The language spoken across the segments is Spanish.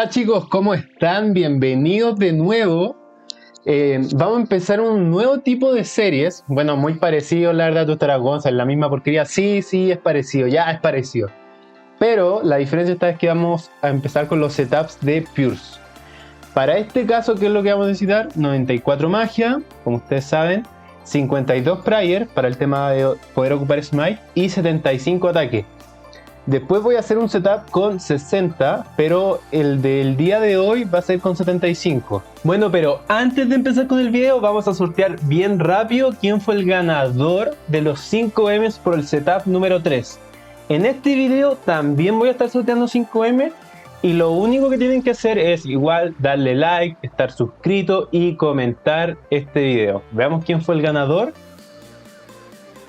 Hola chicos, ¿cómo están? Bienvenidos de nuevo. Vamos a empezar un nuevo tipo de series. Bueno, muy parecido, la verdad, tú estarás, Gonzalo, la misma porquería. Sí, es parecido, ya es parecido. Pero la diferencia esta es que vamos a empezar con los setups de Pures. Para este caso, ¿qué es lo que vamos a necesitar? 94 magia, como ustedes saben, 52 prayer para el tema de poder ocupar smite y 75 ataque. Después voy a hacer un setup con 60, pero el del día de hoy va a ser con 75. Bueno, pero antes de empezar con el video, vamos a sortear bien rápido quién fue el ganador de los 5M por el setup número 3. En este video también voy a estar sorteando 5M y lo único que tienen que hacer es igual darle like, estar suscrito y comentar este video. Veamos quién fue el ganador.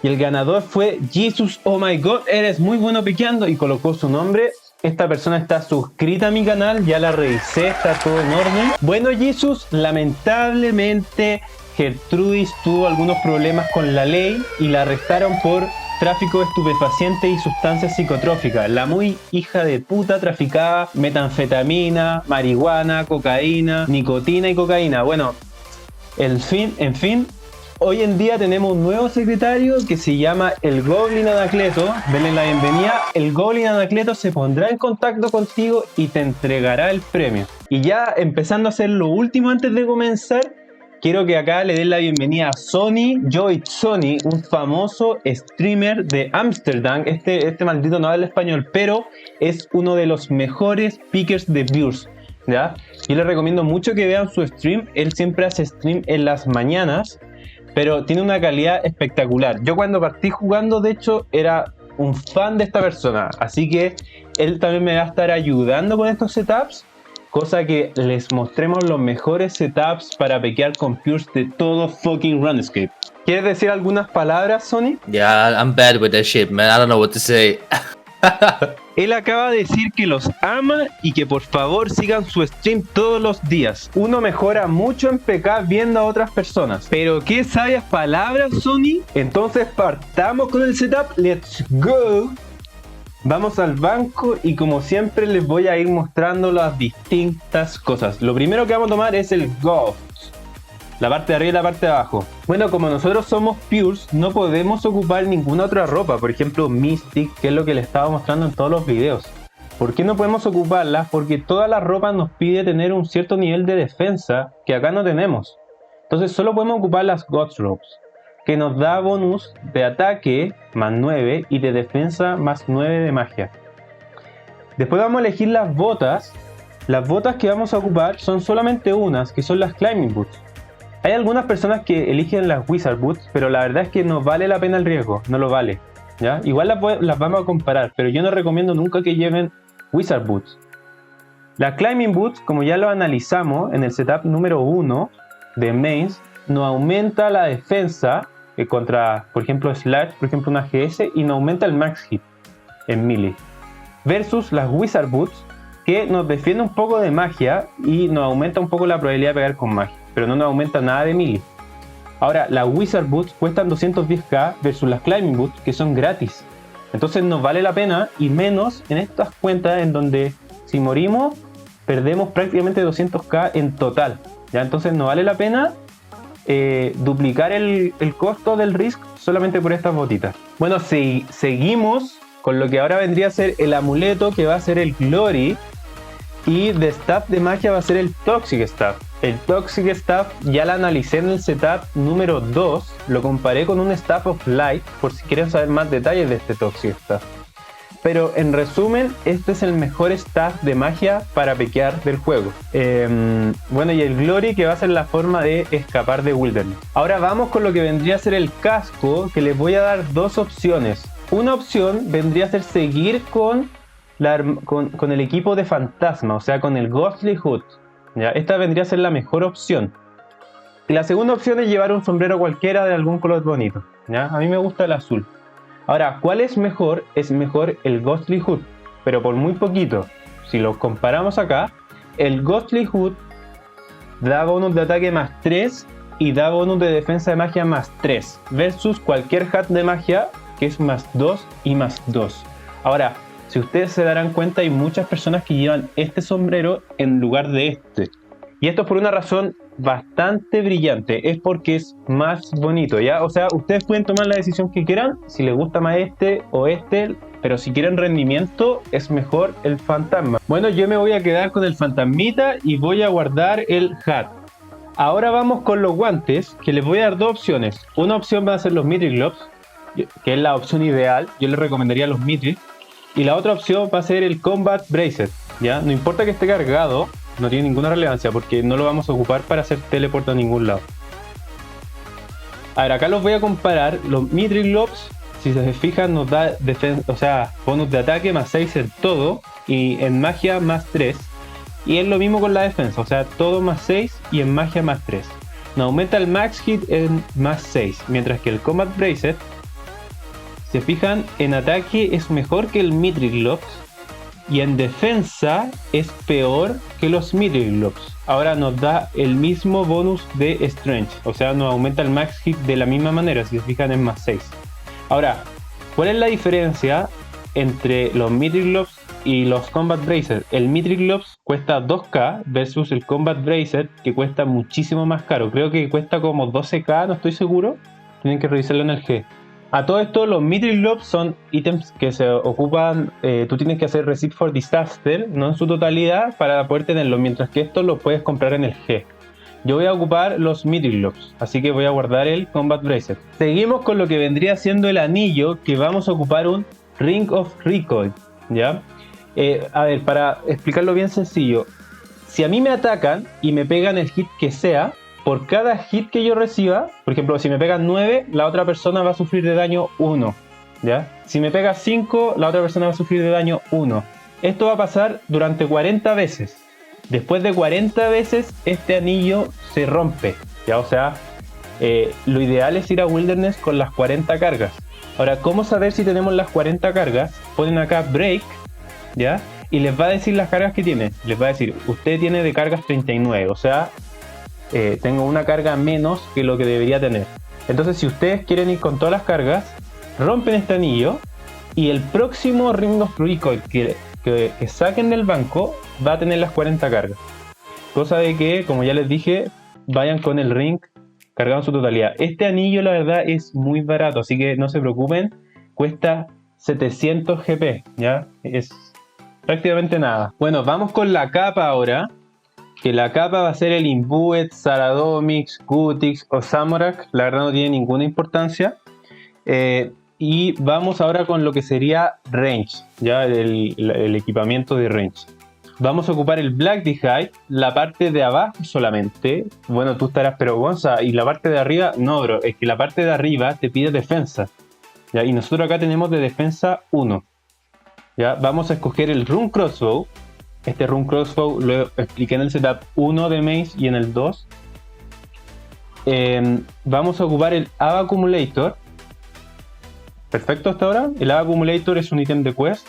Y el ganador fue Jesus. Oh my god, eres muy bueno piqueando, y colocó su nombre. Esta persona está suscrita a mi canal, ya la revisé, está todo en orden. Bueno, Jesus, lamentablemente Gertrudis tuvo algunos problemas con la ley y la arrestaron por tráfico de estupefacientes y sustancias psicotróficas. La muy hija de puta traficaba metanfetamina, marihuana, cocaína, nicotina y cocaína. Bueno, en fin. Hoy en día tenemos un nuevo secretario que se llama el Goblin Anacleto. Denle la bienvenida. El Goblin Anacleto se pondrá en contacto contigo y te entregará el premio. Y ya empezando a hacer lo último antes de comenzar, quiero que acá le den la bienvenida a Sonny, Joy Sonny, un famoso streamer de Ámsterdam. Este maldito no habla español, pero es uno de los mejores pickers de Pures, ¿ya? Yo les recomiendo mucho que vean su stream. Él siempre hace stream en las mañanas, pero tiene una calidad espectacular. Yo cuando partí jugando, de hecho, era un fan de esta persona. Así que él también me va a estar ayudando con estos setups. Cosa que les mostremos los mejores setups para pequear con Pures de todo fucking RuneScape. ¿Quieres decir algunas palabras, Sonny? Yeah, I'm bad with that shit, man. I don't know what to say. Él acaba de decir que los ama y que por favor sigan su stream todos los días. Uno mejora mucho en PK viendo a otras personas. Pero qué sabias palabras, Sonny. Entonces partamos con el setup. Let's go. Vamos al banco y como siempre les voy a ir mostrando las distintas cosas. Lo primero que vamos a tomar es el Ghost. La parte de arriba y la parte de abajo. Bueno, como nosotros somos Pures, no podemos ocupar ninguna otra ropa. Por ejemplo, Mystic, que es lo que les estaba mostrando en todos los videos. ¿Por qué no podemos ocuparlas? Porque toda la ropa nos pide tener un cierto nivel de defensa que acá no tenemos. Entonces solo podemos ocupar las Ghost Robes, que nos da bonus de ataque más 9 y de defensa más 9 de magia. Después vamos a elegir las botas. Las botas que vamos a ocupar son solamente unas, que son las Climbing Boots. Hay algunas personas que eligen las Wizard Boots, pero la verdad es que no vale la pena el riesgo, no lo vale, ¿ya? Igual las vamos a comparar, pero yo no recomiendo nunca que lleven Wizard Boots. Las Climbing Boots, como ya lo analizamos en el setup número 1 de Mains, nos aumenta la defensa contra, por ejemplo, Slash, por ejemplo una GS, y nos aumenta el Max Hit en melee. Versus las Wizard Boots, que nos defiende un poco de magia y nos aumenta un poco la probabilidad de pegar con magia, pero no nos aumenta nada de melee. Ahora, las Wizard Boots cuestan 210k versus las Climbing Boots, que son gratis. Entonces nos vale la pena, y menos en estas cuentas en donde si morimos perdemos prácticamente 200k en total, ¿ya? Entonces no vale la pena duplicar el costo del Risk solamente por estas botitas. Bueno, si seguimos con lo que ahora vendría a ser el amuleto, que va a ser el Glory, y de staff de magia va a ser el Toxic Staff. El Toxic Staff ya la analicé en el setup número 2, lo comparé con un Staff of Light, por si quieren saber más detalles de este Toxic Staff. Pero en resumen, este es el mejor staff de magia para pequear del juego. Bueno, y el Glory, que va a ser la forma de escapar de Wilderness. Ahora vamos con lo que vendría a ser el casco, que les voy a dar dos opciones. Una opción vendría a ser seguir con el equipo de fantasma, o sea, con el Ghostly Hood, ¿ya? Esta vendría a ser la mejor opción. Y la segunda opción es llevar un sombrero cualquiera de algún color bonito, ¿ya? A mí me gusta el azul. Ahora, ¿cuál es mejor? Es mejor el Ghostly Hood, pero por muy poquito. Si lo comparamos acá, el Ghostly Hood da bonus de ataque más 3 y da bonus de defensa de magia más 3, versus cualquier hat de magia que es más 2 y más 2. Ahora, Si ustedes se darán cuenta, hay muchas personas que llevan este sombrero en lugar de este. Y esto es por una razón bastante brillante, es porque es más bonito, ¿ya? O sea, ustedes pueden tomar la decisión que quieran, si les gusta más este o este, pero si quieren rendimiento, es mejor el fantasma. Bueno, yo me voy a quedar con el fantasmita y voy a guardar el hat. Ahora vamos con los guantes, que les voy a dar dos opciones. Una opción va a ser los Mithril Gloves, que es la opción ideal, yo les recomendaría los Mithril. Y la otra opción va a ser el Combat Bracelet, ¿ya? No importa que esté cargado, no tiene ninguna relevancia porque no lo vamos a ocupar para hacer teleport a ningún lado. A ver, acá los voy a comparar. Los Mithril Gloves, si se fijan, nos da bonus de ataque más 6 en todo y en magia más 3. Y es lo mismo con la defensa, o sea, todo más 6 y en magia más 3. Nos aumenta el max hit en más 6, mientras que el Combat Bracelet, si se fijan, en ataque es mejor que el Mithril Gloves. Y en defensa es peor que los Mithril Gloves. Ahora nos da el mismo bonus de Strength. O sea, nos aumenta el max hit de la misma manera. Si se fijan, es más 6. Ahora, ¿cuál es la diferencia entre los Mithril Gloves y los Combat Bracelet? El Mithril Gloves cuesta 2k versus el Combat Bracelet, que cuesta muchísimo más caro. Creo que cuesta como 12k, no estoy seguro. Tienen que revisarlo en el G. A todo esto, los Mithril Gloves son ítems que se ocupan, tú tienes que hacer Receipt for Disaster, no en su totalidad, para poder tenerlo, mientras que esto lo puedes comprar en el G. Yo voy a ocupar los Mithril Gloves, así que voy a guardar el Combat Bracelet. Seguimos con lo que vendría siendo el anillo, que vamos a ocupar un Ring of Recoil, ¿ya? A ver, para explicarlo bien sencillo, si a mí me atacan y me pegan el hit que sea, por cada hit que yo reciba, por ejemplo, si me pegan 9, la otra persona va a sufrir de daño 1, ¿ya? Si me pega 5, la otra persona va a sufrir de daño 1. Esto va a pasar durante 40 veces. Después de 40 veces, este anillo se rompe, ¿ya? O sea, lo ideal es ir a Wilderness con las 40 cargas. Ahora, ¿cómo saber si tenemos las 40 cargas? Ponen acá Break, ¿ya? Y les va a decir las cargas que tiene. Les va a decir, usted tiene de cargas 39, o sea, tengo una carga menos que lo que debería tener. Entonces, si ustedes quieren ir con todas las cargas, rompen este anillo y el próximo Ring of Recoil que saquen del banco va a tener las 40 cargas. Cosa de que, como ya les dije, vayan con el ring cargado en su totalidad. Este anillo, la verdad, es muy barato, así que no se preocupen. Cuesta 700 GP, ¿ya? Es prácticamente nada. Bueno, vamos con la capa ahora. Que la capa va a ser el Imbued, Saradomix, Gutix o Zamorak. La verdad no tiene ninguna importancia. Y vamos ahora con lo que sería Range, ya el equipamiento de Range. Vamos a ocupar el Black Hide, la parte de abajo solamente. Bueno, tú estarás, pero Gonza, ¿y la parte de arriba? No, bro, es que la parte de arriba te pide defensa, ¿ya? Y nosotros acá tenemos de defensa 1. ¿Ya? Vamos a escoger el Rune Crossbow. Este Rune Crossbow lo expliqué en el setup 1 de Maze y en el 2. Vamos a ocupar el Ava Accumulator. Perfecto hasta ahora. El Ava Accumulator es un ítem de quest.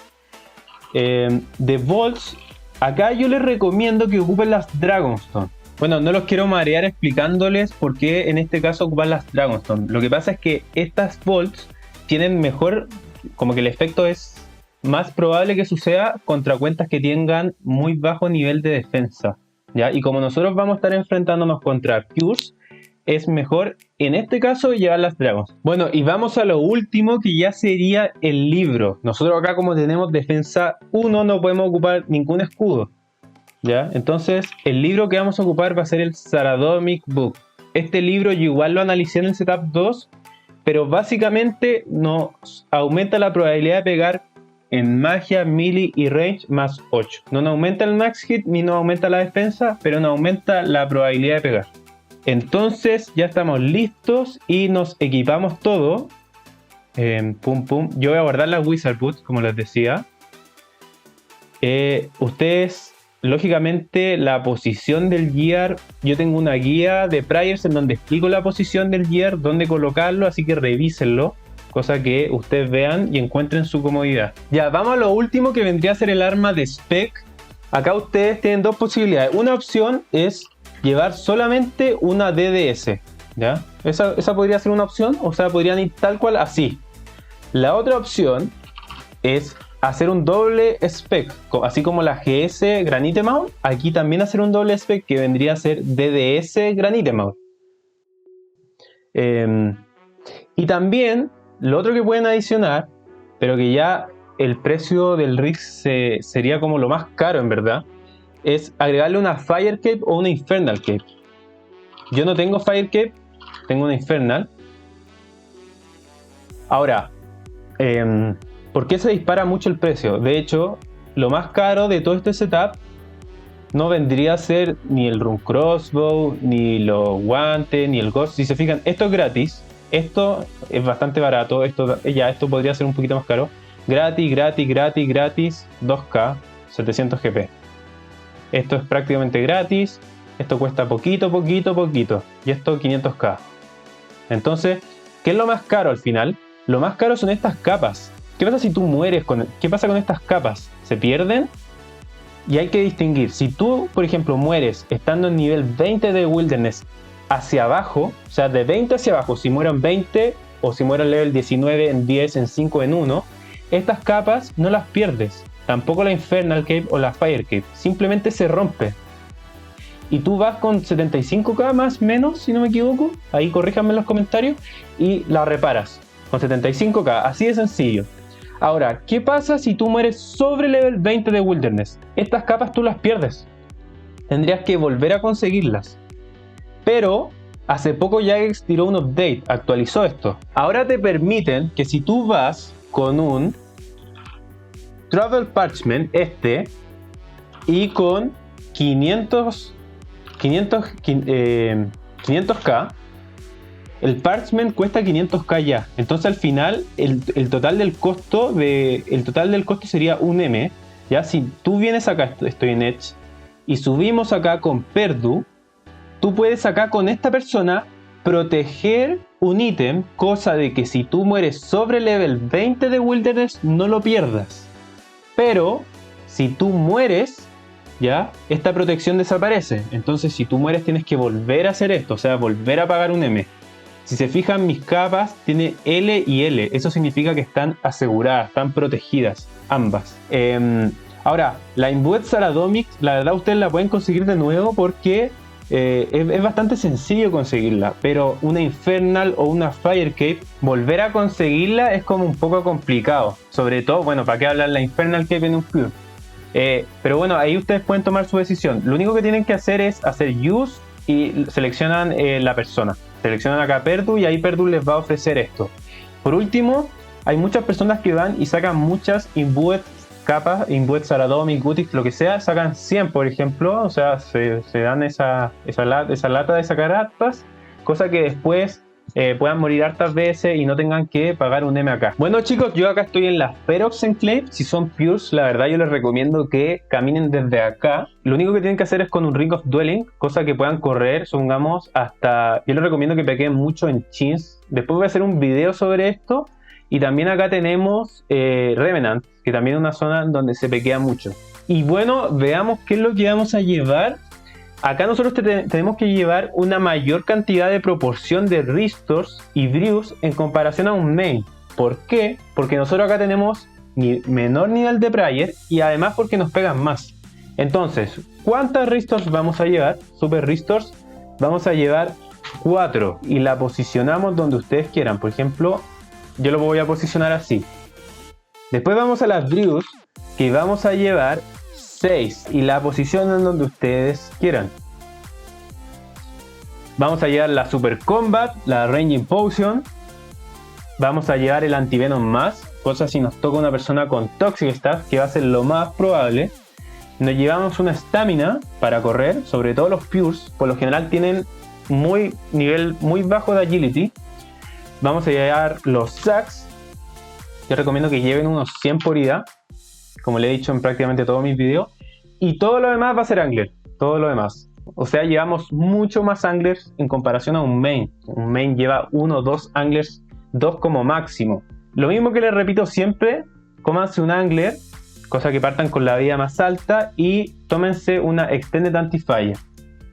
De Bolts, acá yo les recomiendo que ocupen las Dragonstone. Bueno, no los quiero marear explicándoles por qué en este caso ocupan las Dragonstone. Lo que pasa es que estas Bolts tienen mejor, como que el efecto es más probable que suceda contra cuentas que tengan muy bajo nivel de defensa, ¿ya? Y como nosotros vamos a estar enfrentándonos contra Cures, es mejor en este caso llevar las Dragons. Bueno, y vamos a lo último, que ya sería el libro. Nosotros acá, como tenemos defensa 1, no podemos ocupar ningún escudo, ¿ya? Entonces el libro que vamos a ocupar va a ser el Saradomic Book. Este libro yo igual lo analicé en el setup 2, pero básicamente nos aumenta la probabilidad de pegar en magia, melee y range más 8. No nos aumenta el max hit ni nos aumenta la defensa, pero nos aumenta la probabilidad de pegar. Entonces ya estamos listos y nos equipamos todo. Pum pum. Yo voy a guardar las Wizard Boots, como les decía. Ustedes, lógicamente, la posición del gear, yo tengo una guía de Priors en donde explico la posición del gear, dónde colocarlo, así que revísenlo. Cosa que ustedes vean y encuentren su comodidad. Ya, vamos a lo último, que vendría a ser el arma de Spec. Acá ustedes tienen dos posibilidades. Una opción es llevar solamente una DDS, ¿ya? Esa podría ser una opción, o sea, podrían ir tal cual así. La otra opción es hacer un doble spec, así como la GS Granite Mount, aquí también hacer un doble spec que vendría a ser DDS Granite Mount. Y también lo otro que pueden adicionar, pero que ya el precio del rig sería como lo más caro en verdad, es agregarle una Fire Cape o una Infernal Cape. Yo no tengo Fire Cape, tengo una Infernal. Ahora, ¿por qué se dispara mucho el precio? De hecho, lo más caro de todo este setup no vendría a ser ni el Rune Crossbow, ni los guantes, ni el Ghost. Si se fijan, esto es gratis. Esto es bastante barato. Esto podría ser un poquito más caro. Gratis, 2K, 700 GP. Esto es prácticamente gratis. Esto cuesta poquito. Y esto 500K. Entonces, ¿qué es lo más caro al final? Lo más caro son estas capas. ¿Qué pasa si tú mueres? ¿Qué pasa con estas capas? ¿Se pierden? Y hay que distinguir. Si tú, por ejemplo, mueres estando en nivel 20 de Wilderness hacia abajo, o sea, de 20 hacia abajo, si mueran 20 o si mueran level 19, en 10, en 5, en 1, estas capas no las pierdes. Tampoco la Infernal Cape o la Fire Cape. Simplemente se rompe. Y tú vas con 75k más menos, si no me equivoco. Ahí corríjanme en los comentarios. Y la reparas con 75k. Así de sencillo. Ahora, ¿qué pasa si tú mueres sobre level 20 de Wilderness? Estas capas tú las pierdes. Tendrías que volver a conseguirlas. Pero hace poco Jagex tiró un update, actualizó esto. Ahora te permiten que si tú vas con un Travel Parchment y con 500k, el Parchment cuesta 500k ya. Entonces al final el total del costo sería un M. Ya, si tú vienes acá, estoy en Edge, y subimos acá con Perdu, tú puedes acá con esta persona proteger un ítem, cosa de que si tú mueres sobre level 20 de Wilderness no lo pierdas. Pero si tú mueres, ya, esta protección desaparece. Entonces si tú mueres tienes que volver a hacer esto, o sea, volver a pagar un M. Si se fijan, mis capas tiene L y L. Eso significa que están aseguradas, están protegidas, ambas. Ahora, la Imbued Saradomic, la verdad ustedes la pueden conseguir de nuevo porque es bastante sencillo conseguirla. Pero una Infernal o una Fire Cape, volver a conseguirla es como un poco complicado. Sobre todo, bueno, ¿para qué hablar la Infernal Cape en un Pure? Pero bueno, ahí ustedes pueden tomar su decisión. Lo único que tienen que hacer es hacer use y seleccionan la persona. Seleccionan acá Perdu y ahí Perdu les va a ofrecer esto. Por último, hay muchas personas que van y sacan muchas Imbued capas, Imbued Saradomic, Gutix, lo que sea, sacan 100 por ejemplo, o sea, se dan esa lata de sacar hartas, cosa que después puedan morir hartas veces y no tengan que pagar un M acá. Bueno chicos, yo acá estoy en la Ferox Enclave. Si son Pures, la verdad yo les recomiendo que caminen desde acá. Lo único que tienen que hacer es con un Ring of Dwelling, cosa que puedan correr, supongamos, hasta... Yo les recomiendo que pequeen mucho en Chins. Después voy a hacer un video sobre esto. Y también acá tenemos Revenant, que también es una zona donde se pequea mucho. Y bueno, veamos qué es lo que vamos a llevar. Acá nosotros tenemos que llevar una mayor cantidad de proporción de Restores y Brews en comparación a un main. ¿Por qué? Porque nosotros acá tenemos menor nivel de Prayer y además porque nos pegan más. Entonces, ¿cuántas Restores vamos a llevar? Super Restores vamos a llevar 4 y la posicionamos donde ustedes quieran. Por ejemplo, yo lo voy a posicionar así. Después vamos a las Brews, que vamos a llevar 6 y la posicionan donde ustedes quieran. Vamos a llevar la Super Combat, la Ranging Potion. Vamos a llevar el Antivenom más, cosa si nos toca una persona con Toxic Staff, que va a ser lo más probable. Nos llevamos una Stamina para correr, sobre todo los Pures, por lo general tienen nivel muy bajo de Agility. Vamos a llevar los Sacks. Yo recomiendo que lleven unos 100 por ida, como le he dicho en prácticamente todos mis videos. Y todo lo demás va a ser Angler. Todo lo demás. O sea, llevamos mucho más Anglers en comparación a un main. Un main lleva 1 o 2 Anglers, 2 como máximo. Lo mismo que les repito siempre, cómanse un Angler, cosa que partan con la vida más alta, y tómense una Extended Anti-Fire.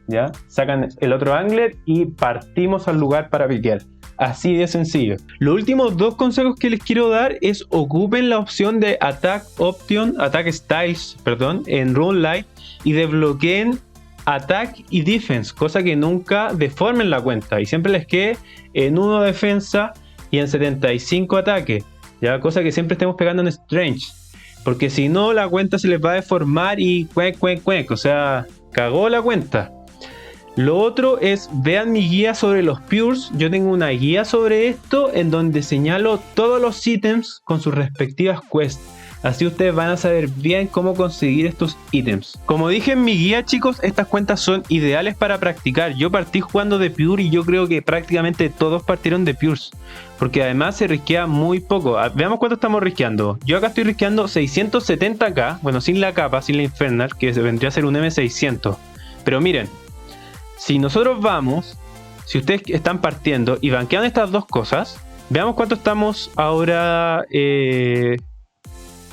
¿Ya? Sacan el otro Angler y partimos al lugar para piquear. Así de sencillo. Los últimos dos consejos que les quiero dar es ocupen la opción de Attack Styles, en RuneLite y desbloqueen Attack y Defense, cosa que nunca deformen la cuenta y siempre les quede en 1 defensa y en 75 ataque, ya, cosa que siempre estemos pegando en Strange, porque si no la cuenta se les va a deformar y o sea, cagó la cuenta. Lo otro es, vean mi guía sobre los Pures. Yo tengo una guía sobre esto en donde señalo todos los ítems con sus respectivas quests. Así ustedes van a saber bien cómo conseguir estos ítems. Como dije en mi guía, chicos, estas cuentas son ideales para practicar. Yo partí jugando de Pure y yo creo que prácticamente todos partieron de Pures, porque además se risquea muy poco. Veamos cuánto estamos risqueando. Yo acá estoy risqueando 670k, bueno, sin la capa, sin la Infernal, que vendría a ser un M600. Pero miren, si nosotros vamos, si ustedes están partiendo y banquean estas dos cosas, veamos cuánto estamos ahora.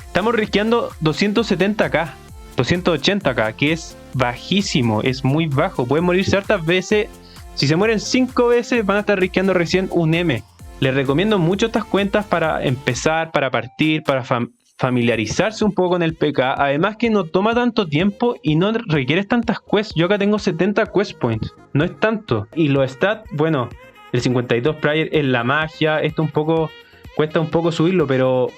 Estamos risqueando 270k, 280k, que es bajísimo, es muy bajo. Pueden morirse hartas veces. Si se mueren 5 veces, van a estar risqueando recién un M. Les recomiendo mucho estas cuentas para empezar, para partir, para familiarizarse un poco con el PK. Además que no toma tanto tiempo y no requieres tantas quests. Yo acá tengo 70 quest points, no es tanto. Y los stats, bueno, el 52 player es la magia. Esto cuesta un poco subirlo, pero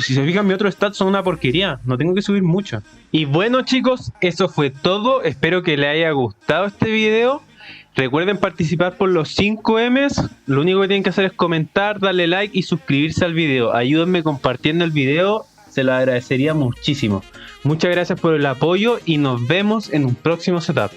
si se fijan, mi otro stats son una porquería. No tengo que subir mucho. Y bueno, chicos, eso fue todo. Espero que les haya gustado este video. Recuerden participar por los 5 M's. Lo único que tienen que hacer es comentar, darle like y suscribirse al video. Ayúdenme compartiendo el video, se lo agradecería muchísimo. Muchas gracias por el apoyo y nos vemos en un próximo setup.